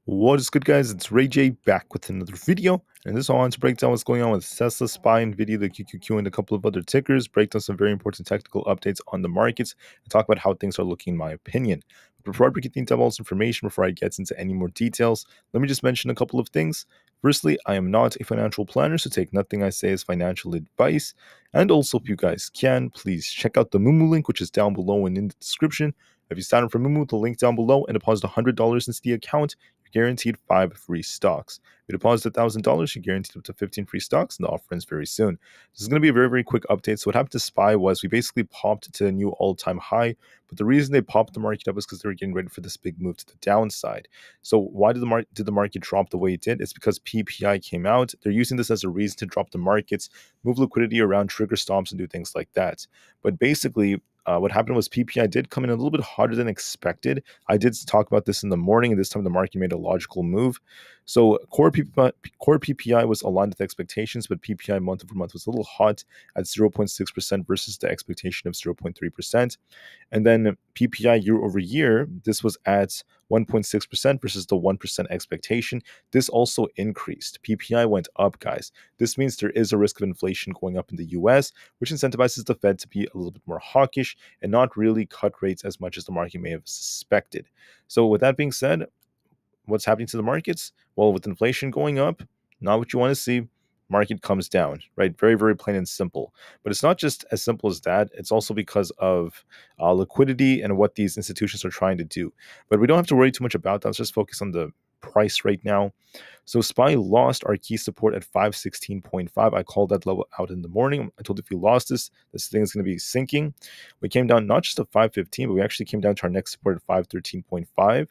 What is good, guys? It's Rey-Jay back with another video. And this one, I want to break down what's going on with Tesla, SPY, Nvda, the QQQ, and a couple of other tickers, break down some very important technical updates on the markets, and talk about how things are looking in my opinion. But before I break into all this information, before I get into any more details, let me just mention a couple of things. Firstly, I am not a financial planner, so take nothing I say as financial advice. And also, if you guys can, please check out the Moomoo link, which is down below and in the description. If you sign up for Moomoo, the link down below, and deposit $100 into the account, guaranteed 5 free stocks. If you deposit $1,000, you're guaranteed up to 15 free stocks, and the offer ends very soon. This is going to be a very, very quick update. So what happened to SPY was we basically popped to a new all-time high, but the reason they popped the market up is because they were getting ready for this big move to the downside. So why did the market drop the way it did? It's because PPI came out. They're using this as a reason to drop the markets, move liquidity around, trigger stops, and do things like that. But basically, what happened was PPI did come in a little bit harder than expected. I did talk about this in the morning, and this time the market made a logical move. So core PPI was aligned with expectations, but PPI month over month was a little hot at 0.6% versus the expectation of 0.3%. And then PPI year over year, this was at 1.6% versus the 1% expectation. This also increased. PPI went up, guys. This means there is a risk of inflation going up in the US, which incentivizes the Fed to be a little bit more hawkish and not really cut rates as much as the market may have suspected. So with that being said, what's happening to the markets? Well, with inflation going up, not what you want to see, market comes down, right? Very, very plain and simple. But it's not just as simple as that. It's also because of liquidity and what these institutions are trying to do. But we don't have to worry too much about that. Let's just focus on the price right now. So SPY lost our key support at 516.5. I called that level out in the morning. I told you if we lost this thing is going to be sinking. We came down not just to 515, but we actually came down to our next support at 513.5.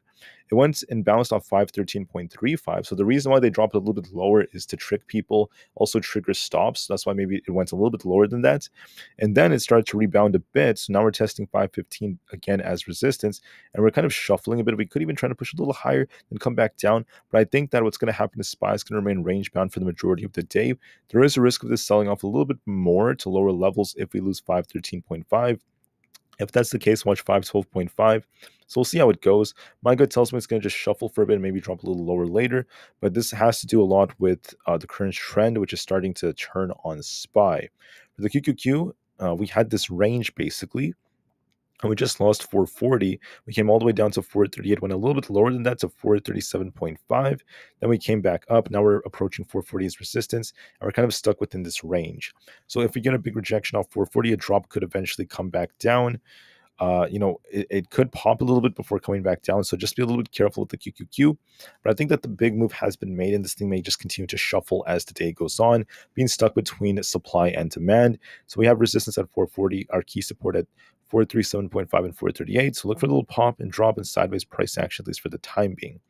It went and bounced off 513.35. So the reason why they dropped it a little bit lower is to trick people, also trigger stops. That's why maybe it went a little bit lower than that. And then it started to rebound a bit. So now we're testing 515 again as resistance. And we're kind of shuffling a bit. We could even try to push a little higher and come back down. But I think that what's going to happen to SPY is going to remain range bound for the majority of the day. There is a risk of this selling off a little bit more to lower levels if we lose 513.5. If that's the case, watch 512.5. So we'll see how it goes. My gut tells me it's going to just shuffle for a bit and maybe drop a little lower later. But this has to do a lot with the current trend, which is starting to turn on SPY. For the QQQ, we had this range basically. And we just lost 440. We came all the way down to 438, went a little bit lower than that to 437.5. Then we came back up. Now we're approaching 440 as resistance, and we're kind of stuck within this range. So if we get a big rejection off 440, a drop could eventually come back down. It could pop a little bit before coming back down. So just be a little bit careful with the QQQ. But I think that the big move has been made, and this thing may just continue to shuffle as the day goes on, being stuck between supply and demand. So we have resistance at 440, our key support at 437.5 and 438. So look for a little pop and drop and sideways price action, at least for the time being.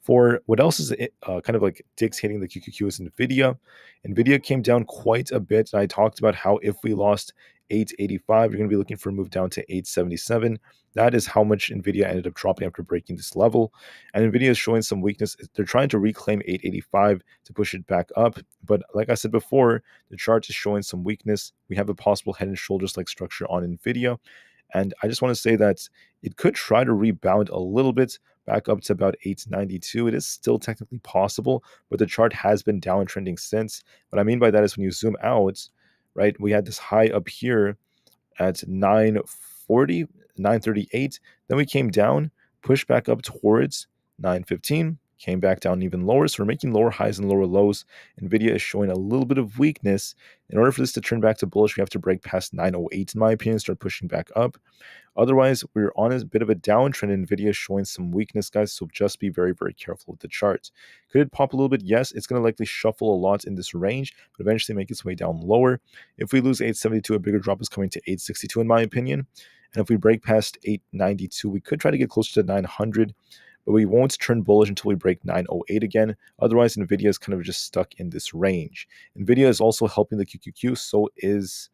For what else is kind of like dicks hitting the QQQ is Nvda. Nvda came down quite a bit. And I talked about how if we lost 885, you're going to be looking for a move down to 877. That is how much Nvda ended up dropping after breaking this level. And Nvda is showing some weakness. They're trying to reclaim 885 to push it back up. But like I said before, the chart is showing some weakness. We have a possible head and shoulders like structure on Nvda. And I just want to say that it could try to rebound a little bit back up to about 892. It is still technically possible, but the chart has been downtrending since. What I mean by that is when you zoom out, right, we had this high up here at 940, 938. Then we came down, pushed back up towards 915, came back down even lower. So we're making lower highs and lower lows. Nvda is showing a little bit of weakness. In order for this to turn back to bullish, we have to break past 908, in my opinion, start pushing back up. Otherwise, we're on a bit of a downtrend. Nvda is showing some weakness, guys, so just be very, very careful with the charts. Could it pop a little bit? Yes, it's going to likely shuffle a lot in this range, but eventually make its way down lower. If we lose 872, a bigger drop is coming to 862, in my opinion. And if we break past 892, we could try to get closer to 900, but we won't turn bullish until we break 908 again. Otherwise, Nvda is kind of just stuck in this range. Nvda is also helping the QQQ, so is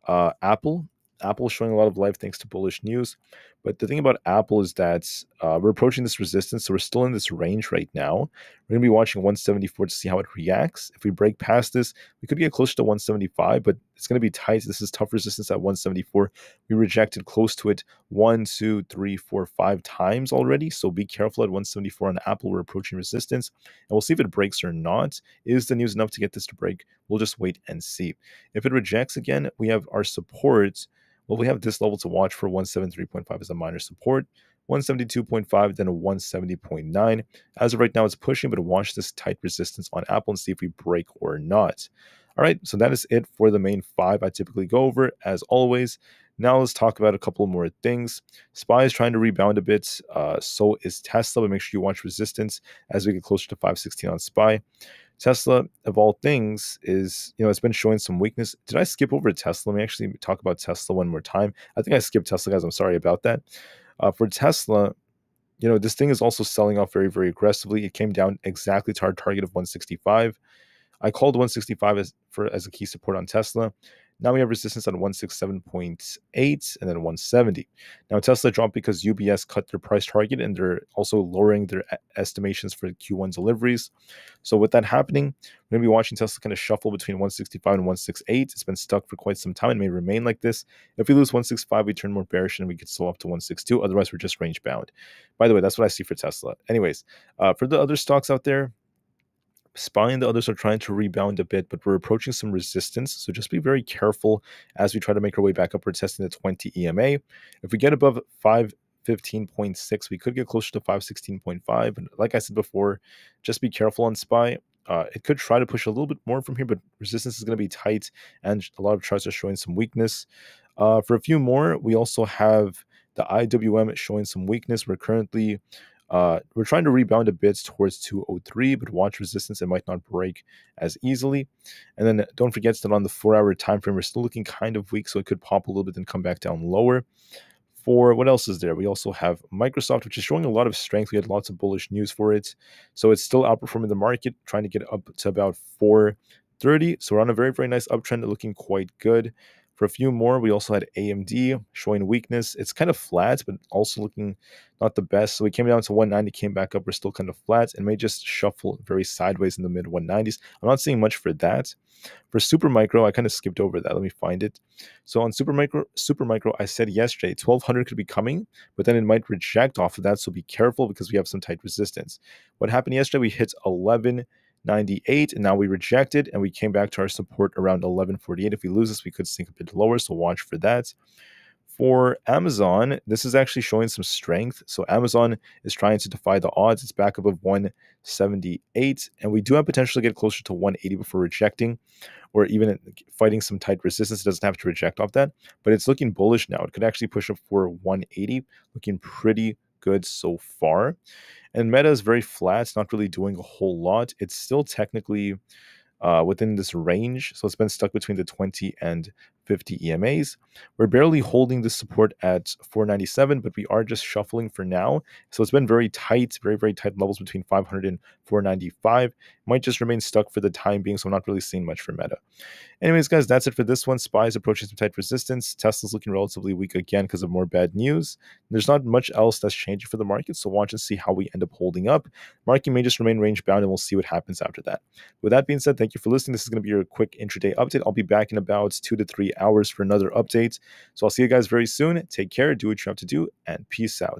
Aapl. Aapl showing a lot of life thanks to bullish news. But the thing about Apple is that we're approaching this resistance, so we're still in this range right now. We're going to be watching 174 to see how it reacts. If we break past this, we could get closer to 175, but it's going to be tight. This is tough resistance at 174. We rejected close to it 1, 2, 3, 4, 5 times already, so be careful at 174 on Apple. We're approaching resistance, and we'll see if it breaks or not. Is the news enough to get this to break? We'll just wait and see. If it rejects again, we have our support. Well, we have this level to watch for 173.5 as a minor support, 172.5, then a 170.9. As of right now, it's pushing, but watch this tight resistance on Apple and see if we break or not. All right, so that is it for the main 5 I typically go over, as always. Now let's talk about a couple more things. SPY is trying to rebound a bit. So is Tesla, but make sure you watch resistance as we get closer to 516 on SPY. Tesla, of all things, is, it's been showing some weakness. Did I skip over Tesla? Let me actually talk about Tesla one more time. I think I skipped Tesla, guys. I'm sorry about that. For Tesla, this thing is also selling off very, very aggressively. It came down exactly to our target of 165. I called 165 as a key support on Tesla. Now we have resistance at 167.8 and then 170. Now Tesla dropped because UBS cut their price target and they're also lowering their estimations for Q1 deliveries. So with that happening, we're going to be watching Tesla kind of shuffle between 165 and 168. It's been stuck for quite some time and may remain like this. If we lose 165, we turn more bearish and we get still up to 162. Otherwise, we're just range bound. By the way, that's what I see for Tesla. Anyways, for the other stocks out there, SPY and the others are trying to rebound a bit, but we're approaching some resistance. So just be very careful as we try to make our way back up. We're testing the 20 EMA. If we get above 515.6, we could get closer to 516.5. And like I said before, just be careful on SPY. It could try to push a little bit more from here, but resistance is going to be tight, and a lot of charts are showing some weakness. For a few more, we also have the IWM showing some weakness. We're currently we're trying to rebound a bit towards 203, but watch resistance. It might not break as easily. And then don't forget that on the 4-hour time frame, we're still looking kind of weak, so it could pop a little bit and come back down lower. For what else is there? We also have Microsoft, which is showing a lot of strength. We had lots of bullish news for it. So it's still outperforming the market, trying to get up to about 430. So we're on a very, very nice uptrend, looking quite good. For a few more, we also had AMD showing weakness. It's kind of flat, but also looking not the best. So we came down to 190, came back up. We're still kind of flat and may just shuffle very sideways in the mid 190s. I'm not seeing much for that. For Supermicro, I kind of skipped over that. Let me find it. So on Supermicro, I said yesterday 1200 could be coming, but then it might reject off of that. So be careful because we have some tight resistance. What happened yesterday? We hit 1198 and now we rejected and we came back to our support around 1148. If we lose this, we could sink a bit lower, so watch for that. For Amazon, this is actually showing some strength. So Amazon is trying to defy the odds. It's back above 178, and we do have potential to get closer to 180 before rejecting, or even fighting some tight resistance. It doesn't have to reject off that, but it's looking bullish now. It could actually push up for 180, looking pretty good so far. And Meta is very flat. It's not really doing a whole lot. It's still technically within this range. So it's been stuck between the 20 and 50 EMAs. We're barely holding the support at 497, but we are just shuffling for now. So it's been very tight, very, very tight levels between 500 and 495. Might just remain stuck for the time being, so I'm not really seeing much for Meta. Anyways, guys, that's it for this one. SPY is approaching some tight resistance. Tesla's looking relatively weak again because of more bad news. There's not much else that's changing for the market, so watch and see how we end up holding up. Market may just remain range bound, and we'll see what happens after that. With that being said, thank you for listening. This is going to be your quick intraday update. I'll be back in about 2 to 3 hours for another update. So I'll see you guys very soon. Take care, do what you have to do, and peace out.